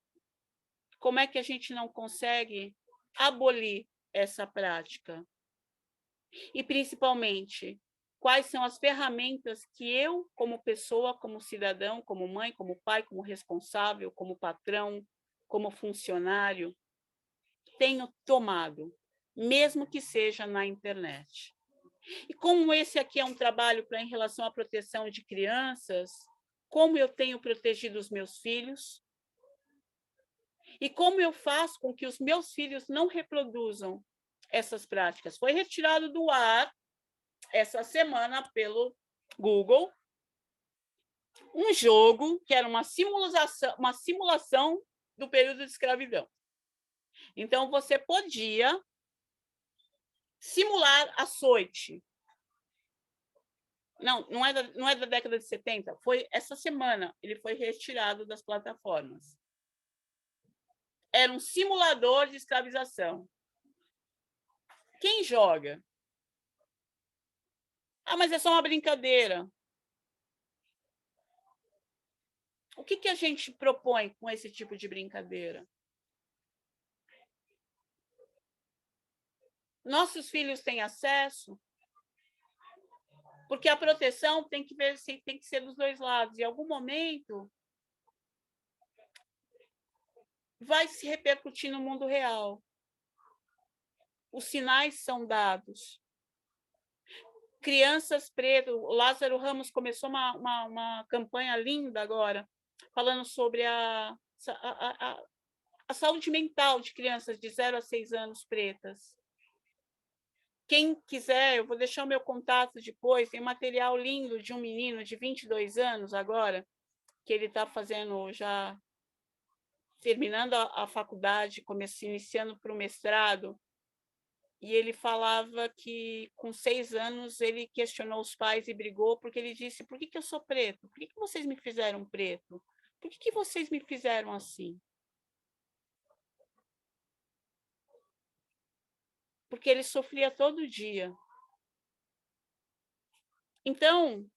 como é que a gente não consegue abolir essa prática? E, principalmente, quais são as ferramentas que eu, como pessoa, como cidadão, como mãe, como pai, como responsável, como patrão, como funcionário, tenho tomado, mesmo que seja na internet? E como esse aqui é um trabalho em relação à proteção de crianças, como eu tenho protegido os meus filhos e como eu faço com que os meus filhos não reproduzam essas práticas. Foi retirado do ar essa semana pelo Google um jogo que era uma simulação do período de escravidão. Então, você podia simular açoite. Não é da década de 70, foi essa semana, ele foi retirado das plataformas. Era um simulador de escravização. Quem joga? Ah, mas é só uma brincadeira. O que a gente propõe com esse tipo de brincadeira? Nossos filhos têm acesso? Porque a proteção tem que ser dos dois lados. Em algum momento, vai se repercutir no mundo real. Os sinais são dados. Crianças pretas, o Lázaro Ramos começou uma campanha linda agora, falando sobre a saúde mental de crianças de 0 a 6 anos pretas. Quem quiser, eu vou deixar o meu contato depois, tem material lindo de um menino de 22 anos agora, que ele está fazendo já, terminando a faculdade, iniciando para o mestrado, e ele falava que, com 6 anos, ele questionou os pais e brigou, porque ele disse, por que eu sou preto? Por que vocês me fizeram preto? Por que vocês me fizeram assim? Porque ele sofria todo dia. Então,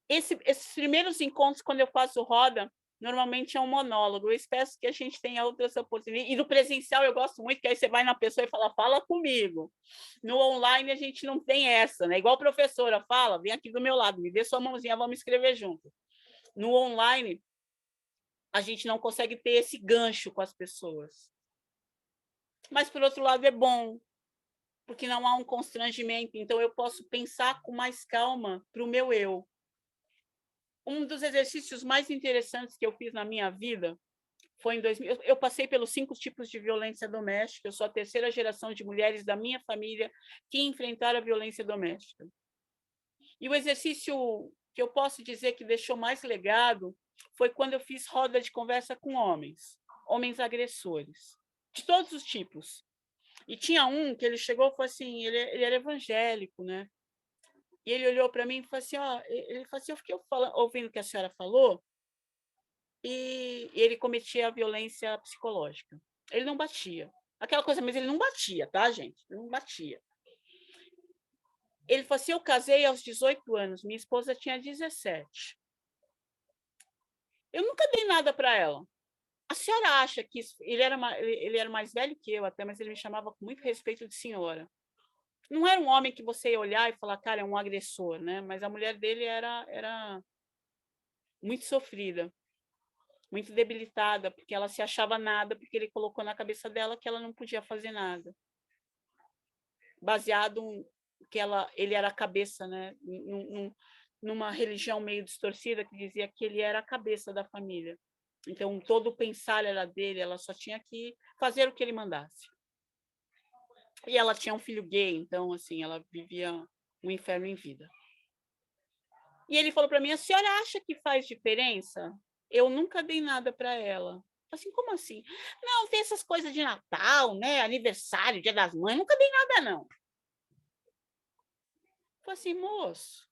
esses primeiros encontros, quando eu faço roda, normalmente é um monólogo. Eu espero que a gente tenha outras oportunidades. E no presencial eu gosto muito, que aí você vai na pessoa e fala comigo. No online a gente não tem essa, né? Igual a professora fala, vem aqui do meu lado, me dê sua mãozinha, vamos escrever junto. No online, a gente não consegue ter esse gancho com as pessoas. Mas, por outro lado, é bom, porque não há um constrangimento. Então, eu posso pensar com mais calma para o meu eu. Um dos exercícios mais interessantes que eu fiz na minha vida foi em 2000. Eu passei pelos 5 tipos de violência doméstica. Eu sou a terceira geração de mulheres da minha família que enfrentaram a violência doméstica. E o exercício que eu posso dizer que deixou mais legado foi quando eu fiz roda de conversa com homens agressores, de todos os tipos. E tinha um que ele chegou e falou assim, ele era evangélico, né? E ele olhou para mim e falou assim, ele falou assim, eu fiquei ouvindo o que a senhora falou, e ele cometia a violência psicológica. Ele não batia. Aquela coisa, mas ele não batia, tá, gente? Ele não batia. Ele falou assim, eu casei aos 18 anos, minha esposa tinha 17. Eu nunca dei nada para ela. A senhora acha que ele era mais velho que eu até, mas ele me chamava com muito respeito de senhora. Não era um homem que você ia olhar e falar, cara, é um agressor, né? Mas a mulher dele era muito sofrida, muito debilitada, porque ela se achava nada, porque ele colocou na cabeça dela que ela não podia fazer nada. Baseado que ele era a cabeça, né? Numa religião meio distorcida que dizia que ele era a cabeça da família. Então, todo o pensar era dele, ela só tinha que fazer o que ele mandasse. E ela tinha um filho gay, então, assim, ela vivia um inferno em vida. E ele falou para mim, a senhora acha que faz diferença? Eu nunca dei nada para ela. Assim, como assim? Não, tem essas coisas de Natal, né? Aniversário, Dia das Mães, nunca dei nada, não. Falei assim, moço,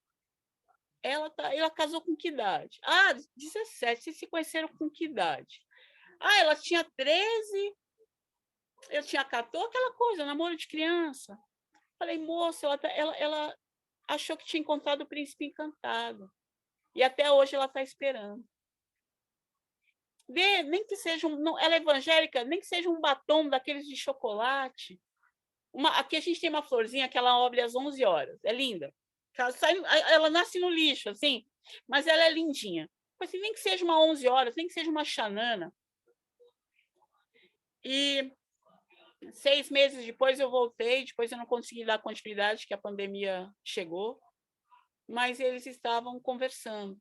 ela casou com que idade? 17. Vocês se conheceram com que idade? Ela tinha 13, eu tinha 14, aquela coisa, namoro de criança. Falei, moça, ela achou que tinha encontrado o príncipe encantado. E até hoje ela está esperando. Nem que seja ela é evangélica, nem que seja um batom daqueles de chocolate. Aqui a gente tem uma florzinha que ela abre às 11 horas. É linda. Ela nasce no lixo, assim, mas ela é lindinha. Assim, nem que seja uma 11 horas, nem que seja uma xanana. E 6 meses depois eu voltei, depois eu não consegui dar continuidade, que a pandemia chegou. mas eles estavam conversando.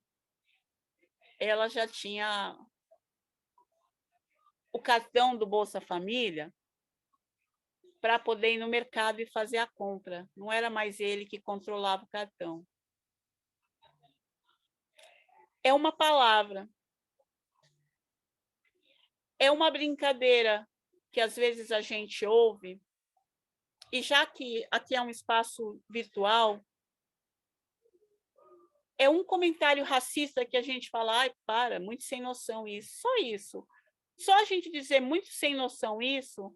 Ela já tinha o cartão do Bolsa Família para poder ir no mercado e fazer a compra. Não era mais ele que controlava o cartão. É uma palavra. É uma brincadeira que às vezes a gente ouve, e já que aqui é um espaço virtual, é um comentário racista que a gente fala, ai, para, muito sem noção isso. Só isso. Só a gente dizer muito sem noção isso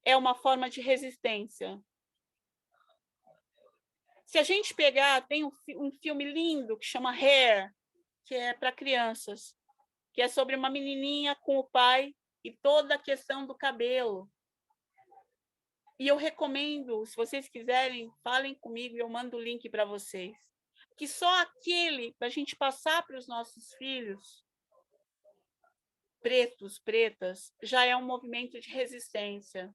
é uma forma de resistência. Se a gente pegar, tem um filme lindo que chama Hair, que é para crianças, que é sobre uma menininha com o pai e toda a questão do cabelo. E eu recomendo, se vocês quiserem, falem comigo e eu mando o link para vocês. Que só aquele, para a gente passar para os nossos filhos, pretos, pretas, já é um movimento de resistência.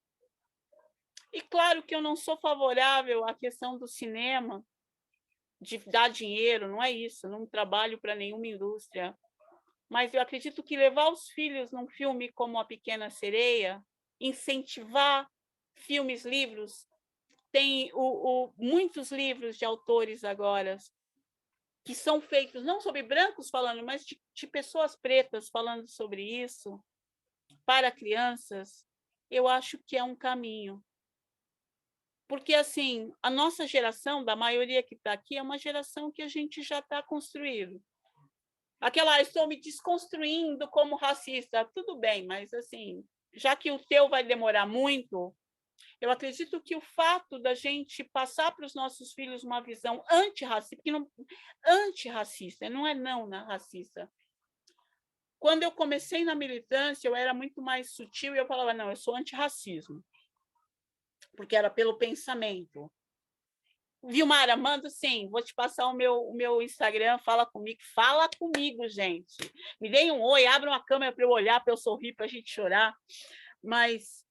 E claro que eu não sou favorável à questão do cinema, de dar dinheiro, não é isso, não trabalho para nenhuma indústria. Mas eu acredito que levar os filhos num filme como A Pequena Sereia, incentivar filmes, livros, tem muitos livros de autores agora que são feitos não sobre brancos falando, mas de pessoas pretas falando sobre isso, para crianças, eu acho que é um caminho. Porque, assim, a nossa geração, da maioria que está aqui, é uma geração que a gente já está construído. Aquela, estou me desconstruindo como racista, tudo bem, mas, assim, já que o teu vai demorar muito, eu acredito que o fato da gente passar para os nossos filhos uma visão antirracista, porque não, antirracista, não é não na racista. Quando eu comecei na militância, eu era muito mais sutil e eu falava, não, eu sou antirracismo, porque era pelo pensamento. Vilmara, manda sim, vou te passar o meu Instagram, fala comigo, gente. Me deem um oi, abra uma câmera para eu olhar, para eu sorrir, para a gente chorar. Mas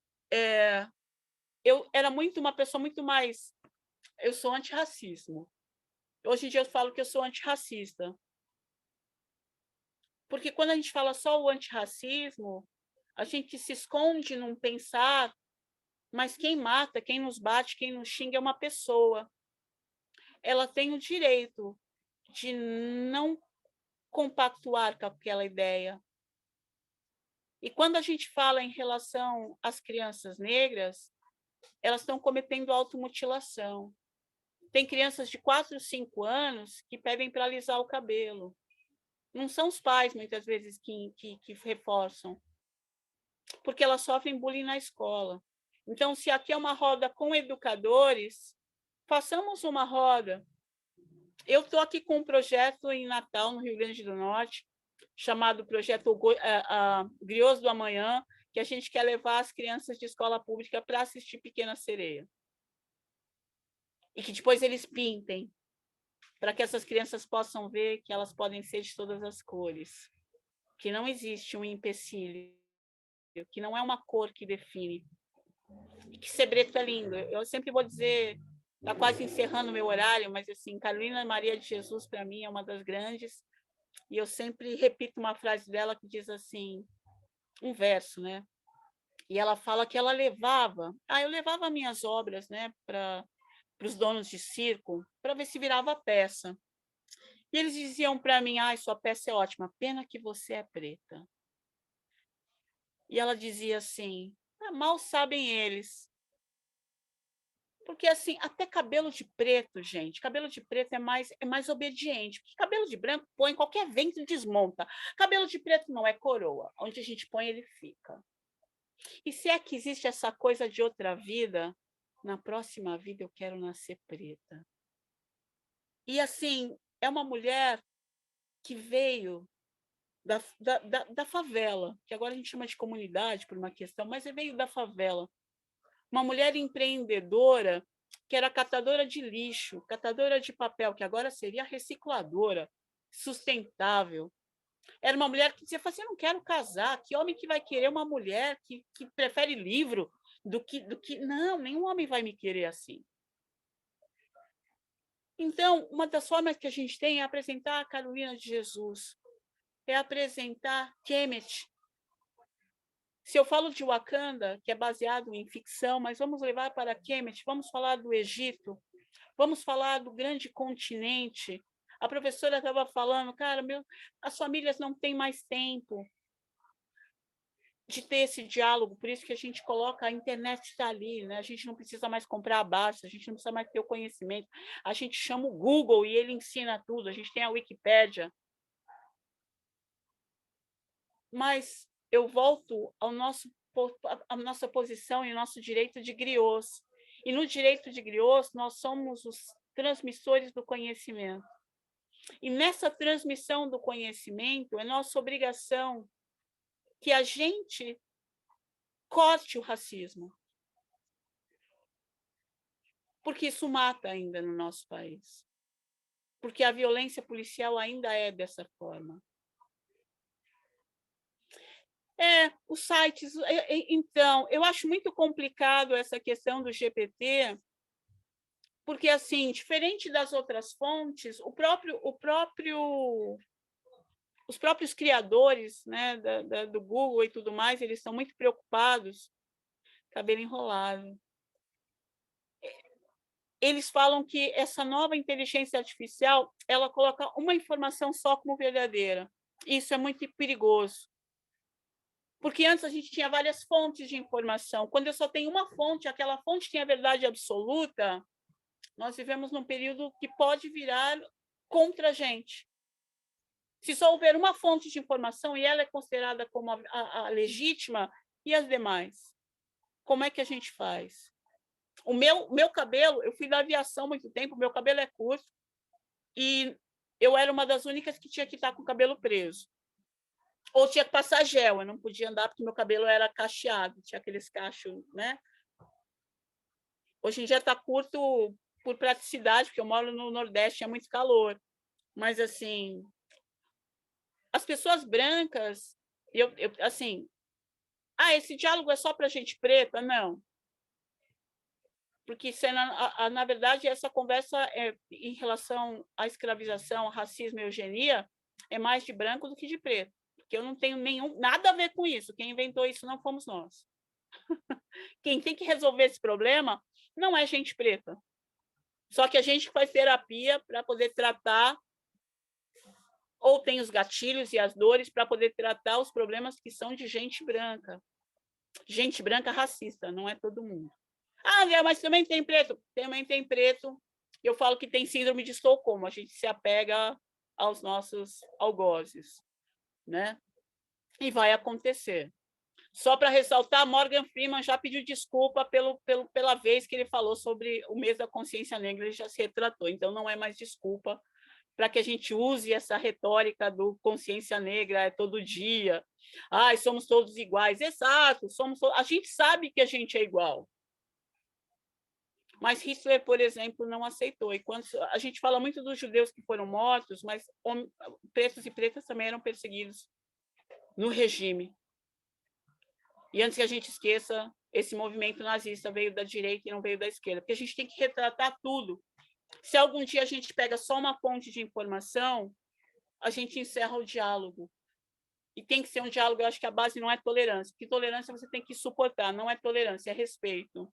eu era uma pessoa muito mais... Eu sou antirracismo. Hoje em dia eu falo que eu sou antirracista. Porque quando a gente fala só o antirracismo, a gente se esconde num pensar, mas quem mata, quem nos bate, quem nos xinga é uma pessoa. Ela tem o direito de não compactuar com aquela ideia. E quando a gente fala em relação às crianças negras, elas estão cometendo automutilação. Tem crianças de 4, 5 anos que pedem para alisar o cabelo. Não são os pais, muitas vezes, que reforçam, porque elas sofrem bullying na escola. Então, se aqui é uma roda com educadores, façamos uma roda. Eu estou aqui com um projeto em Natal, no Rio Grande do Norte, chamado Projeto Griots do Amanhã, que a gente quer levar as crianças de escola pública para assistir Pequena Sereia. E que depois eles pintem, para que essas crianças possam ver que elas podem ser de todas as cores, que não existe um empecilho, que não é uma cor que define, e que ser preto é lindo. Eu sempre vou dizer, está quase encerrando o meu horário, mas assim, Carolina Maria de Jesus, para mim, é uma das grandes, e eu sempre repito uma frase dela que diz assim, um verso, né? E ela fala que ela levava, eu levava minhas obras, né, para os donos de circo, para ver se virava peça. E eles diziam para mim, sua peça é ótima, pena que você é preta. E ela dizia assim, mal sabem eles. Porque, assim, até cabelo de preto, gente, cabelo de preto é mais obediente, porque cabelo de branco põe qualquer vento e desmonta. Cabelo de preto não é coroa, onde a gente põe ele fica. E se é que existe essa coisa de outra vida, na próxima vida eu quero nascer preta. E, assim, é uma mulher que veio da favela, que agora a gente chama de comunidade por uma questão, mas veio da favela. Uma mulher empreendedora que era catadora de lixo, catadora de papel, que agora seria recicladora, sustentável. Era uma mulher que dizia assim, eu não quero casar, que homem que vai querer uma mulher que prefere livro do que... Não, nenhum homem vai me querer assim. Então, uma das formas que a gente tem é apresentar a Carolina de Jesus, é apresentar Kemet. Se eu falo de Wakanda, que é baseado em ficção, mas vamos levar para Kemet, vamos falar do Egito, vamos falar do grande continente. A professora estava falando, cara, as famílias não têm mais tempo de ter esse diálogo, por isso que a gente coloca, a internet está ali, né? A gente não precisa mais comprar a base, a gente não precisa mais ter o conhecimento, a gente chama o Google e ele ensina tudo, a gente tem a Wikipédia. Mas eu volto à nossa posição e ao nosso direito de griots. E no direito de griots, nós somos os transmissores do conhecimento. E nessa transmissão do conhecimento, é nossa obrigação que a gente corte o racismo. Porque isso mata ainda no nosso país. Porque a violência policial ainda é dessa forma. Os sites. Então, eu acho muito complicado essa questão do GPT, porque, assim, diferente das outras fontes, os próprios criadores, né, do Google e tudo mais, eles estão muito preocupados, cabelo enrolado. Eles falam que essa nova inteligência artificial, ela coloca uma informação só como verdadeira. Isso é muito perigoso. Porque antes a gente tinha várias fontes de informação. Quando eu só tenho uma fonte, aquela fonte tem a verdade absoluta, nós vivemos num período que pode virar contra a gente. Se só houver uma fonte de informação e ela é considerada como a legítima, e as demais? Como é que a gente faz? O meu cabelo, eu fui da aviação há muito tempo, meu cabelo é curto, e eu era uma das únicas que tinha que estar com o cabelo preso. Ou tinha que passar gel, eu não podia andar porque meu cabelo era cacheado, tinha aqueles cachos, né? Hoje em dia está curto por praticidade, porque eu moro no Nordeste, é muito calor. Mas, assim, as pessoas brancas, assim, esse diálogo é só para gente preta? Não. Porque, na verdade, essa conversa em relação à escravização, racismo e eugenia é mais de branco do que de preto. Porque eu não tenho nada a ver com isso. Quem inventou isso não fomos nós. Quem tem que resolver esse problema não é gente preta. Só que a gente faz terapia para poder tratar, ou tem os gatilhos e as dores para poder tratar os problemas que são de gente branca. Gente branca racista, não é todo mundo. André, mas também tem preto? Também tem preto. Eu falo que tem síndrome de Estocolmo, a gente se apega aos nossos algozes, né? E vai acontecer. Só para ressaltar, Morgan Freeman já pediu desculpa pela vez que ele falou sobre o mês da consciência negra, ele já se retratou, então não é mais desculpa para que a gente use essa retórica do consciência negra é todo dia. Somos todos iguais. Exato, a gente sabe que a gente é igual. Mas Hitler, por exemplo, não aceitou. E quando a gente fala muito dos judeus que foram mortos, mas pretos e pretas também eram perseguidos no regime. E antes que a gente esqueça, esse movimento nazista veio da direita e não veio da esquerda, porque a gente tem que retratar tudo. Se algum dia a gente pega só uma fonte de informação, a gente encerra o diálogo. E tem que ser um diálogo, eu acho que a base não é tolerância, porque tolerância você tem que suportar, não é tolerância, é respeito.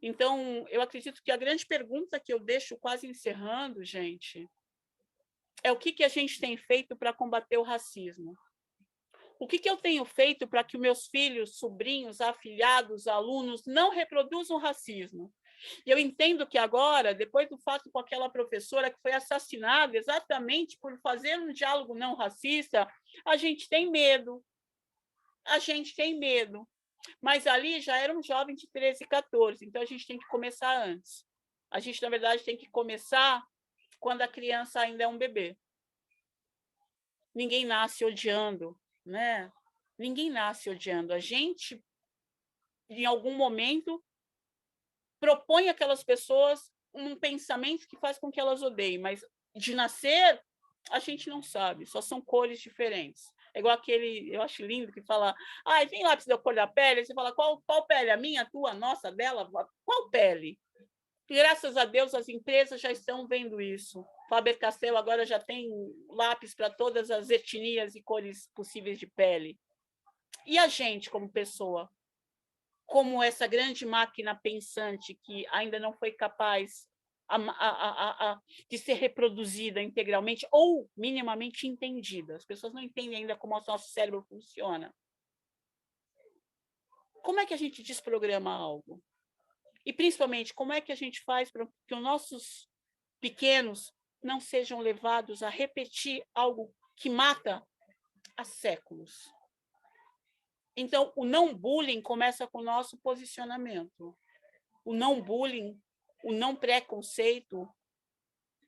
Então, eu acredito que a grande pergunta que eu deixo quase encerrando, gente, é o que a gente tem feito para combater o racismo? O que eu tenho feito para que meus filhos, sobrinhos, afilhados, alunos não reproduzam racismo? E eu entendo que agora, depois do fato com aquela professora que foi assassinada exatamente por fazer um diálogo não racista, a gente tem medo. A gente tem medo. Mas ali já era um jovem de 13, 14, então a gente tem que começar antes. A gente, na verdade, tem que começar quando a criança ainda é um bebê. Ninguém nasce odiando, né? Ninguém nasce odiando. A gente, em algum momento, propõe àquelas pessoas um pensamento que faz com que elas odeiem, mas de nascer, a gente não sabe, só são cores diferentes. É igual aquele, eu acho lindo, que fala, tem lápis da cor da pele, você fala, qual pele? A minha, a tua, a nossa, dela? Qual pele? E, graças a Deus, as empresas já estão vendo isso. Faber-Castell agora já tem lápis para todas as etnias e cores possíveis de pele. E a gente, como pessoa, como essa grande máquina pensante que ainda não foi capaz de ser reproduzida integralmente ou minimamente entendida. As pessoas não entendem ainda como o nosso cérebro funciona. Como é que a gente desprograma algo? E, principalmente, como é que a gente faz para que os nossos pequenos não sejam levados a repetir algo que mata há séculos? Então, o não bullying começa com o nosso posicionamento. O não bullying, o não preconceito,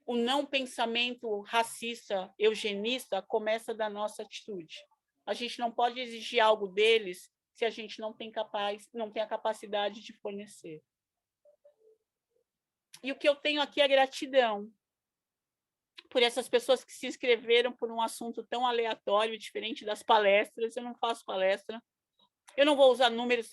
o não pensamento racista, eugenista, começa da nossa atitude. A gente não pode exigir algo deles se a gente não tem a capacidade de fornecer. E o que eu tenho aqui é gratidão por essas pessoas que se inscreveram por um assunto tão aleatório, diferente das palestras. Eu não faço palestra, eu não vou usar números,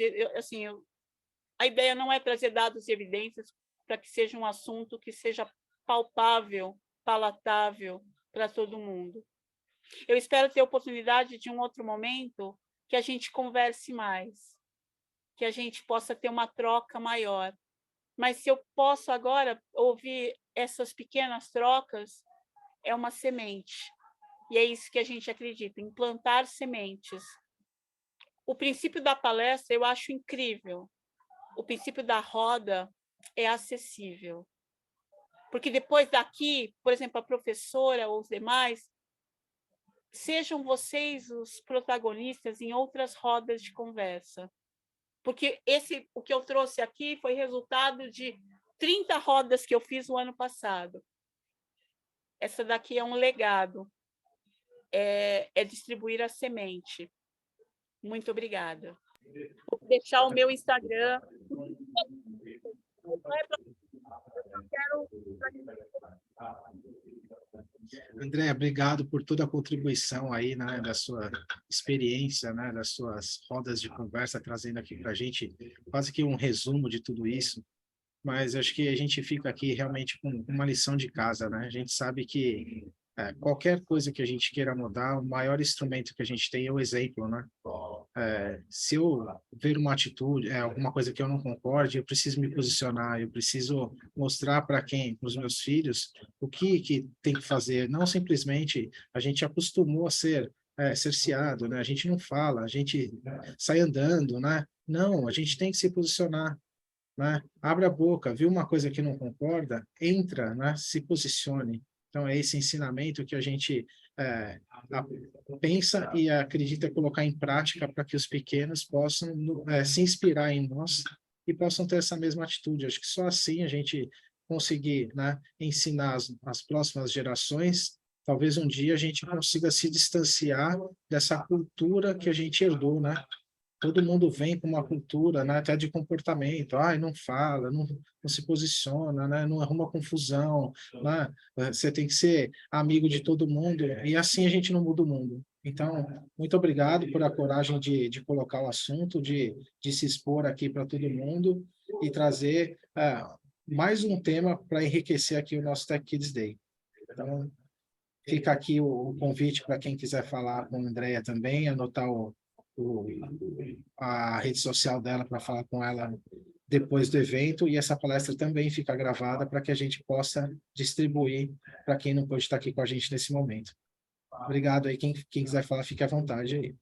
a ideia não é trazer dados e evidências para que seja um assunto que seja palpável, palatável para todo mundo. Eu espero ter a oportunidade de um outro momento que a gente converse mais, que a gente possa ter uma troca maior. Mas se eu posso agora ouvir essas pequenas trocas, é uma semente. E é isso que a gente acredita, em plantar sementes. O princípio da palestra eu acho incrível. O princípio da roda é acessível. Porque depois daqui, por exemplo, a professora ou os demais, sejam vocês os protagonistas em outras rodas de conversa. Porque o que eu trouxe aqui foi resultado de 30 rodas que eu fiz o ano passado. Essa daqui é um legado, é distribuir a semente. Muito obrigada. Vou deixar o meu Instagram. André, obrigado por toda a contribuição aí, né, da sua experiência, né, das suas rodas de conversa, trazendo aqui para a gente quase que um resumo de tudo isso. Mas acho que a gente fica aqui realmente com uma lição de casa, né? A gente sabe que qualquer coisa que a gente queira mudar, o maior instrumento que a gente tem é o exemplo, né? Se eu ver uma atitude, alguma coisa que eu não concorde, eu preciso me posicionar, eu preciso mostrar para os meus filhos, o que tem que fazer. Não simplesmente a gente acostumou a ser cerceado, né? A gente não fala, a gente sai andando, né? Não, a gente tem que se posicionar, né? Abre a boca, viu uma coisa que não concorda, entra, né? Se posicione. Então, é esse ensinamento que a gente pensa e acredita colocar em prática para que os pequenos possam se inspirar em nós e possam ter essa mesma atitude. Acho que só assim a gente conseguir, né, ensinar as próximas gerações. Talvez um dia a gente consiga se distanciar dessa cultura que a gente herdou, né? Todo mundo vem com uma cultura, né, até de comportamento, não fala, não se posiciona, né, não arruma confusão, né, você tem que ser amigo de todo mundo, e assim a gente não muda o mundo. Então, muito obrigado por a coragem de colocar o assunto, de se expor aqui para todo mundo e trazer mais um tema para enriquecer aqui o nosso Tech Kids Day. Então, fica aqui o convite para quem quiser falar com a Andrea também, anotar a rede social dela para falar com ela depois do evento, e essa palestra também fica gravada para que a gente possa distribuir para quem não pôde estar aqui com a gente nesse momento. Obrigado aí, quem quiser falar, fique à vontade aí.